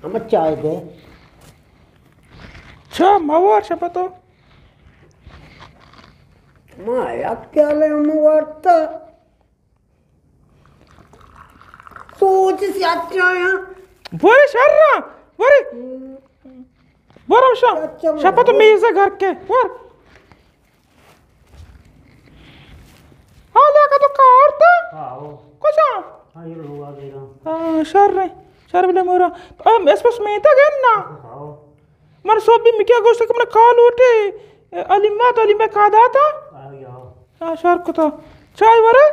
Ama चाय दे Cha mawar siapa tuh? Mayak kala yang warta सोच से अच्छा है Boleh Syarra, boleh. Boleh siapa tuh Miza garke? Boleh. Halo kata karta? Cosa? io lo guardo. Syarra bilang murah. Espos meta genna. Mar sobi mikya gosta kamna kalu utte. Alimma kada ta? Syarra kata. Chai wara?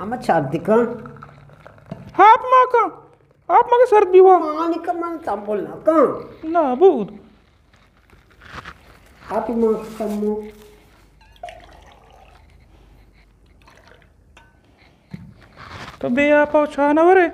ama शादी का आप माँ का सर्द भी हुआ मानी का मन तंबोल ना का ना बहुत आप ही माँ तंबो तो बे आप छाना वरे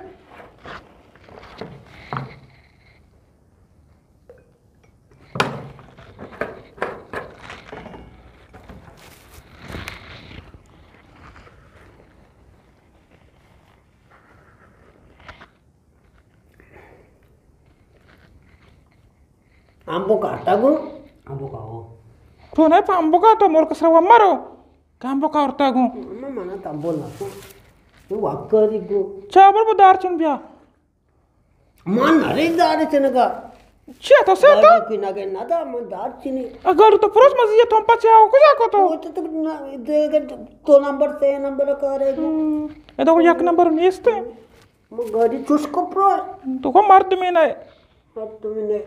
ambo kata go Ambo kau. तो नहीं पाम्बो का तो मोर कसरा वम्मारो काम्बो का औरता गो ama mana तंबोल ना को वो वाकरी go चावल बदार चन बिया man nare dar चने का चिया तो से तो कोई ना के ना था मन dar चने अगर तो पुरुष मजिया तुम पचे आओ कुछ को तो वो तो ना देगा दो नंबर से नंबर करेगा ये तो एक नंबर नीस्ते मग गाडी चूस को प्रो तो को मर्द में नहीं अब तुमने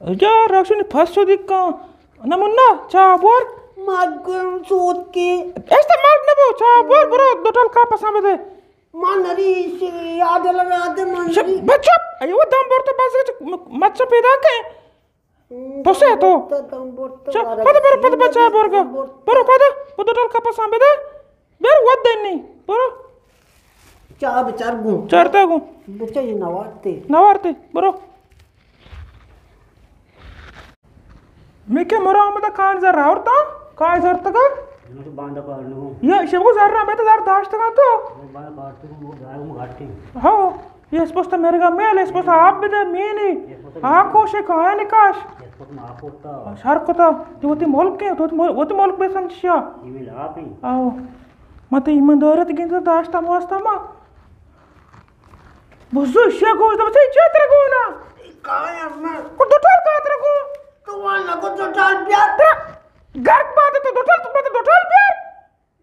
जा राक्षनी फंस चो दिक्का नमुन्ना चावल मागम सोत के ऐसे मार न बो चावल बरो दोटल का पसामे दे man nari याद लगा आते man nari बच्चा अयो वो दम बोर तो बस मच्छा पैदा के तो से तो पद बच्चा बोर का बरो पद वो दोटल का पसामे दे बेर वद देनी बरो चार चार गु चरता गु बच्चा ये नवारते बरो मैं क्या मरा मैं तो कान जर रहा होता काय जर तक नो तो बांधा कर लो ये शेबो जर रहा मैं तो जर दाश्त का तो बांधा काटते वो गाय में घाटते हाँ ये स्पोस्ट मेरे का मेल है स्पोस्ट आप भी दे मीनी आकोश है कहाँ निकाश इसको तुम आप होता शहर को तो वो मुल्क के वो तो मुल्क में संचिया ईमेल आप ही आओ मत ईमानदारी तो किंतु दाश्त मस्त मा बुझो शिया को तो बच्चे चेत्र को ना काय अम्मा को दोटल का तेरे को तो वाला को तो डाल प्यार घर बात है तो दोटल प्यार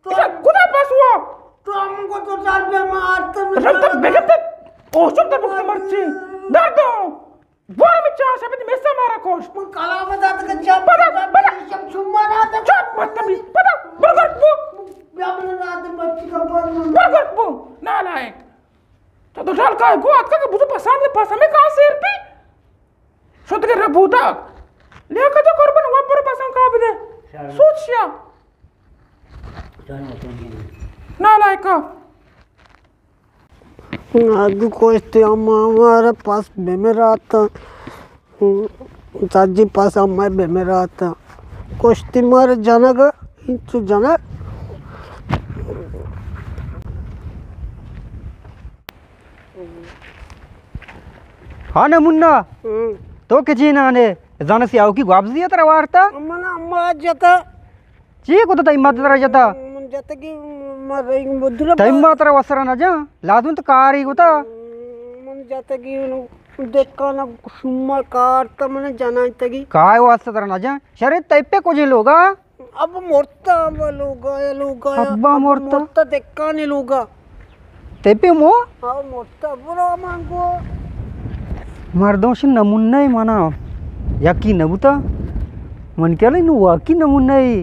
तो खुदा पास हुआ तो हमको तो डाल प्यार मारते रक्त बेगत ओ शुद्ध बुक मर्ची दर्द बोर में चाह से में मारा कोश मन काला बता के जब पता सब छुमा रहा था चुप मत भी पता बरगर बु या मन रात बच्ची का पर बरगर बु ना लायक तो दोटल का गो आता के बुझो पसामे कहां से रपी शुद्ध के रबूता लेका तो करबन वबर पसंद का भी दे सोचिया जानो तो नहीं ना लायक आगे कोई थे हमारे पास बेमेरा था चाची पास हमारे बेमेरा था कुछ मारे जाना का इंचु जाना हाँ ना मुन्ना तो के जी ना ने जाने से आओ की वापस दिया तेरा वार्ता मना अम्मा जाता ची को तो तई मत तेरा जाता जाता कि मरे बुद्धरा तई मत तेरा वसरा ना जा लादुन तो कारी को ता मन जाता कि देखा ना सुम्मा कारता मने जाना तगी काय वास्ता तेरा ना जा शरीर तई पे को जे लोगा अब मोरता लोगा अब्बा मोरता देखा नहीं लोगा तई पे मो हाँ मोरता बुरा मांगो मर्दों से नमुन्ना ही माना यकी नबुता मन क्या ले नु वाकी नमुन्ना ही